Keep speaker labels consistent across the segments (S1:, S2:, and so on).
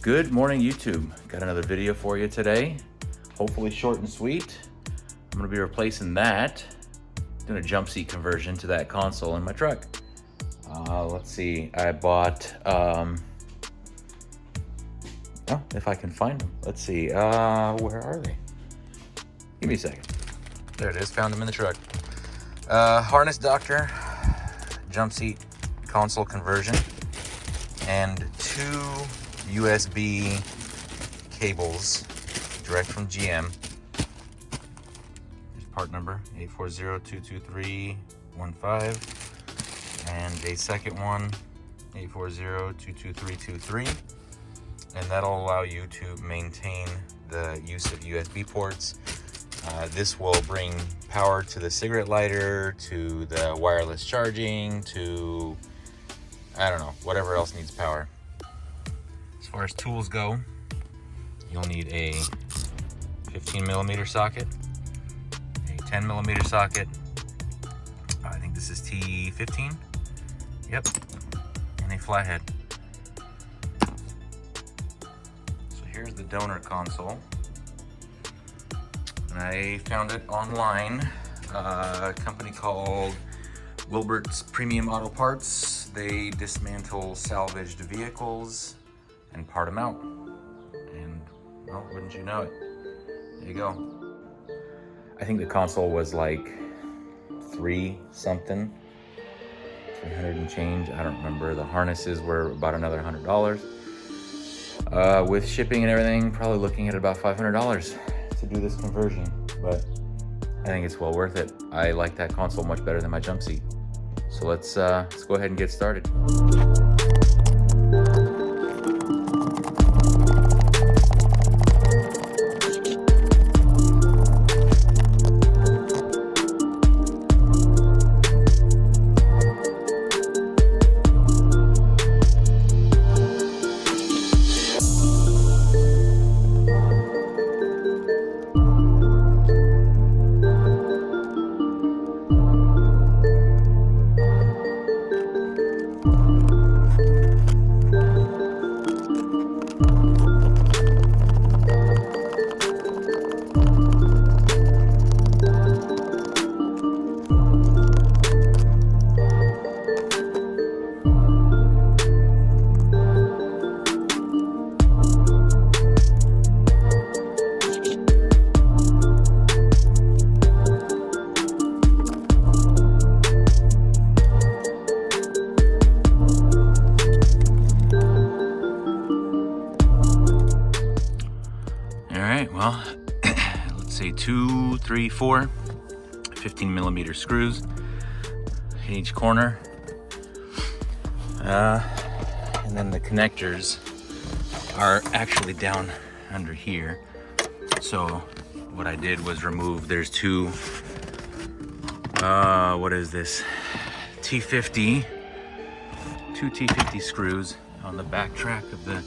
S1: Good morning, YouTube. Got another video for you today. Hopefully short and sweet. I'm gonna be replacing that, doing a jump seat conversion to that console in my truck. Let's see, I bought, if I can find them. Let's see, where are they? Give me a second. There it is, found them in the truck. Harness Doctor, jump seat console conversion, and two USB cables direct from GM. There's part number 840-22315, and a second one 840-22323, and that'll allow you to maintain the use of USB ports. This will bring power to the cigarette lighter, to the wireless charging, to I don't know, whatever else needs power. As far as tools go, you'll need a 15mm socket, a 10mm socket. I think this is T15. Yep, and a flathead. So here's the donor console. And I found it online, a company called Wilbert's Premium Auto Parts. They dismantle salvaged vehicles and part them out. And, well, wouldn't you know it? There you go. I think the console was like $300 and change. I don't remember. The harnesses were about another $100. With shipping and everything, probably looking at about $500 to do this conversion. But I think it's well worth it. I like that console much better than my jump seat. So let's go ahead and get started. Well, let's say 2, 3, 4 15mm screws in each corner, and then the connectors are actually down under here. So what I did was remove, there's two what is this, two T50 screws on the back track of the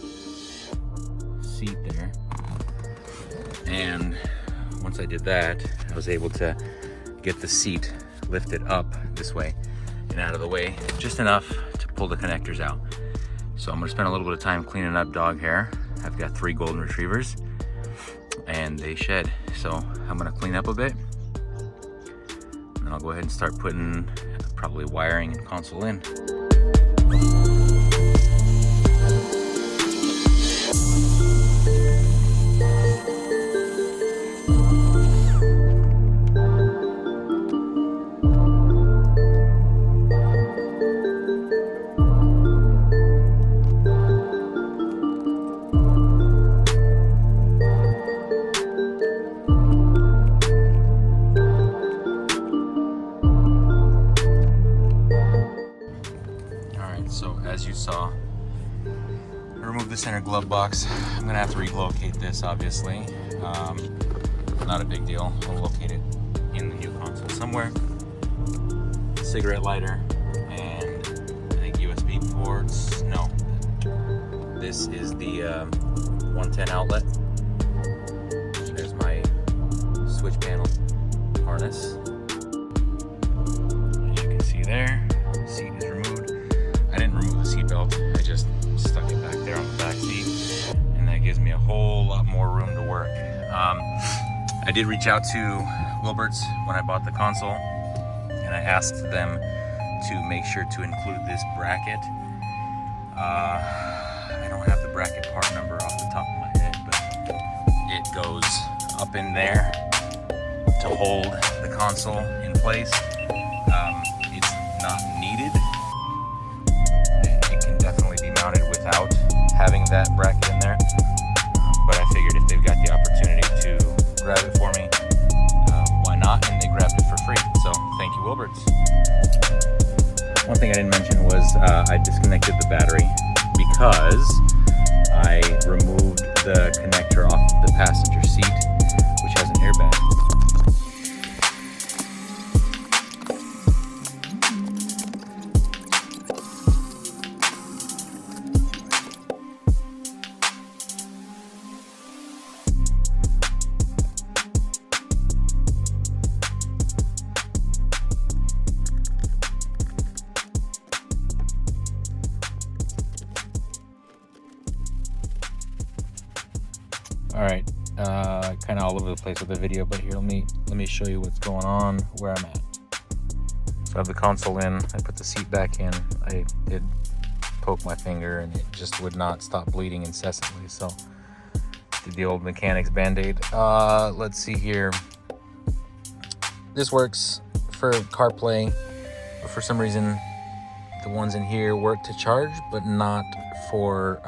S1: seat there. And once I did that, I was able to get the seat lifted up this way and out of the way, just enough to pull the connectors out. So I'm gonna spend a little bit of time cleaning up dog hair. I've got 3 golden retrievers and they shed. So I'm gonna clean up a bit, and I'll go ahead and start putting probably wiring and console in. So as you saw, I removed the center glove box. I'm gonna have to relocate this, obviously. Not a big deal. I'll locate it in the new console somewhere. Cigarette lighter and I think USB ports. No, this is the 110 outlet. There's my switch panel harness. As you can see there, seat is removed. I didn't remove the seat belt. I just stuck it back there on the back seat. me a whole lot more room to work. I did reach out to Wilberts when I bought the console, and I asked them to make sure to include this bracket. I don't have the bracket part number off the top of my head, but it goes up in there to hold the console in place. It's not needed. It can definitely be mounted without having that bracket in there. But I figured if they've got the opportunity to grab it for me, why not? And they grabbed it for free. So thank you, Wilberts. One thing I didn't mention was I disconnected the battery because I removed the connector off of the passenger seat, which has an airbag. All right, kind of all over the place with the video, but here, let me show you what's going on, where I'm at. So I have the console in, I put the seat back in, I did poke my finger and it just would not stop bleeding incessantly, so did the old mechanics band-aid. Let's see here. This works for CarPlay, but for some reason the ones in here work to charge, but not for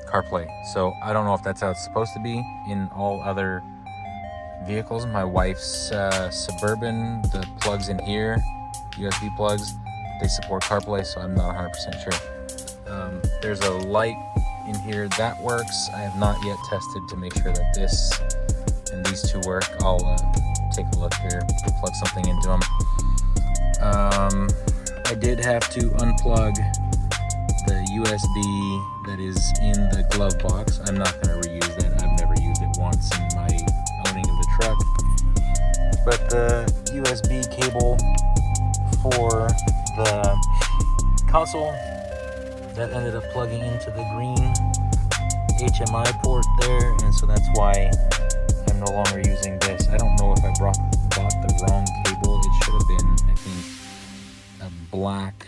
S1: CarPlay. So I don't know if that's how it's supposed to be in all other vehicles. My wife's Suburban, the plugs in here, USB plugs, they support CarPlay, so I'm not 100% sure. There's a light in here that works. I have not yet tested to make sure that this and these two work. I'll take a look here, plug something into them. I did have to unplug the USB that is in the glove box. I'm not going to reuse that. I've never used it once in my owning of the truck. But the USB cable for the console, that ended up plugging into the green HMI port there, and so that's why I'm no longer using this. I don't know if I bought the wrong cable. It should have been, I think, a black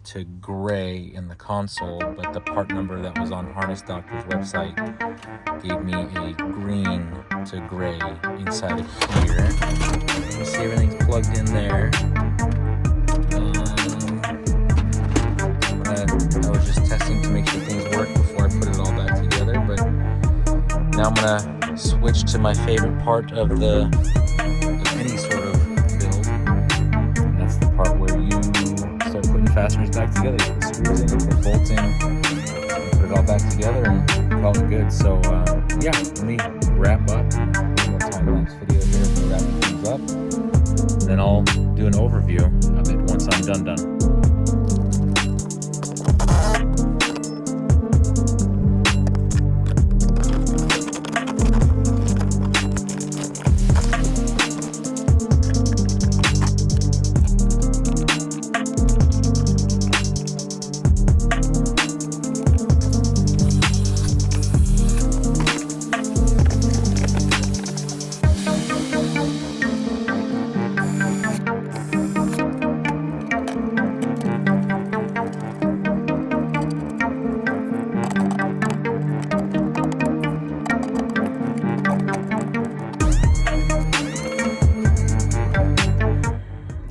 S1: to gray in the console, but the part number that was on Harness Doctor's website gave me a green to gray inside of here. You can see everything's plugged in there. I was just testing to make sure things work before I put it all back together, but now I'm gonna switch to my favorite part of any sort of build, and that's the part where you start putting fasteners back together. You put screws in, you put bolts in, you put it all back together and call it good. So yeah, let me wrap up. One more time-lapse video here to wrap things up, and then I'll do an overview of it once I'm done.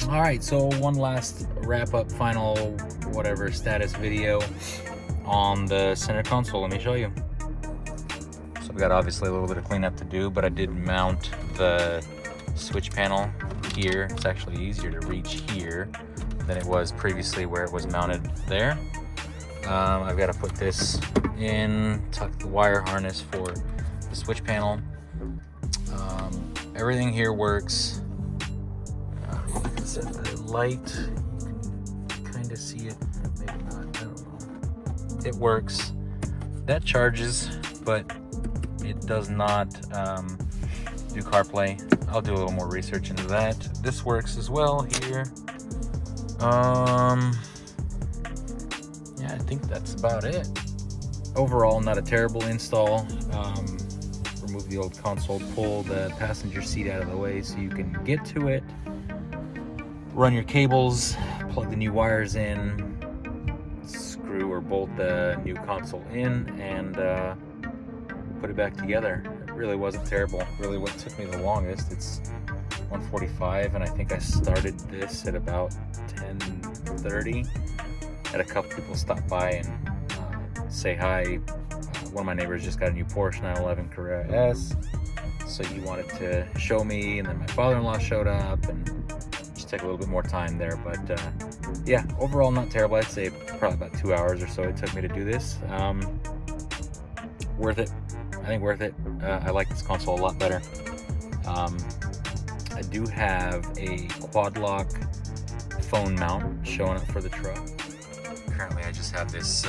S1: Alright, so one last wrap-up, final, whatever, status video on the center console. Let me show you. So I've got obviously a little bit of cleanup to do, but I did mount the switch panel here. It's actually easier to reach here than it was previously where it was mounted there. I've got to put this in, tuck the wire harness for the switch panel. Everything here works. Set the light, you can kind of see it, maybe not, I don't know. It works. That charges, but it does not do CarPlay. I'll do a little more research into that. This works as well here. Yeah, I think that's about it. overall, not a terrible install. Remove the old console, pull the passenger seat out of the way so you can get to it. Run your cables, plug the new wires in, screw or bolt the new console in, and put it back together. It really wasn't terrible. Really what took me the longest. It's 1:45 and I think I started this at about 10:30. Had a couple people stop by and say hi. One of my neighbors just got a new Porsche 911 Carrera S, so he wanted to show me, and then my father-in-law showed up, and just took a little bit more time there. But yeah, overall not terrible. I'd say probably about 2 hours or so it took me to do this. Worth it. I think worth it. I like this console a lot better. I do have a quad lock phone mount showing up for the truck. Currently I just have this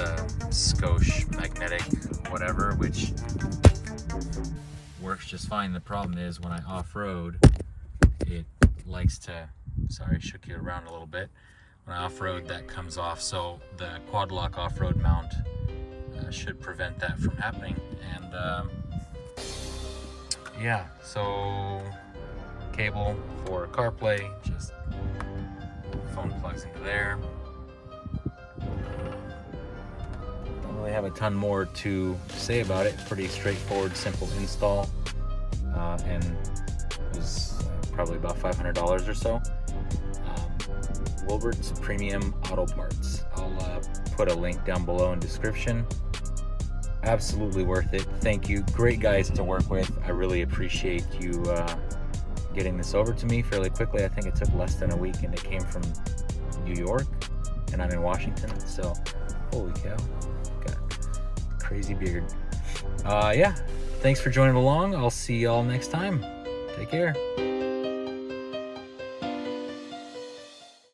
S1: Scosche magnetic whatever, which works just fine. The problem is when I off-road, it likes to, sorry, shook you around a little bit. When I off-road, that comes off, so the quad lock off-road mount should prevent that from happening. And yeah, so cable for CarPlay, just phone plugs into there. Don't really have a ton more to say about it. Pretty straightforward, simple install, and it was probably about $500 or so. Wilbert's Premium Auto Parts. I'll put a link down below in description. Absolutely worth it. Thank you. Great guys to work with. I really appreciate you getting this over to me fairly quickly. I think it took less than a week, and it came from New York, and I'm in Washington, so holy cow, got a crazy beard. Yeah, thanks for joining along. I'll see y'all next time. Take care.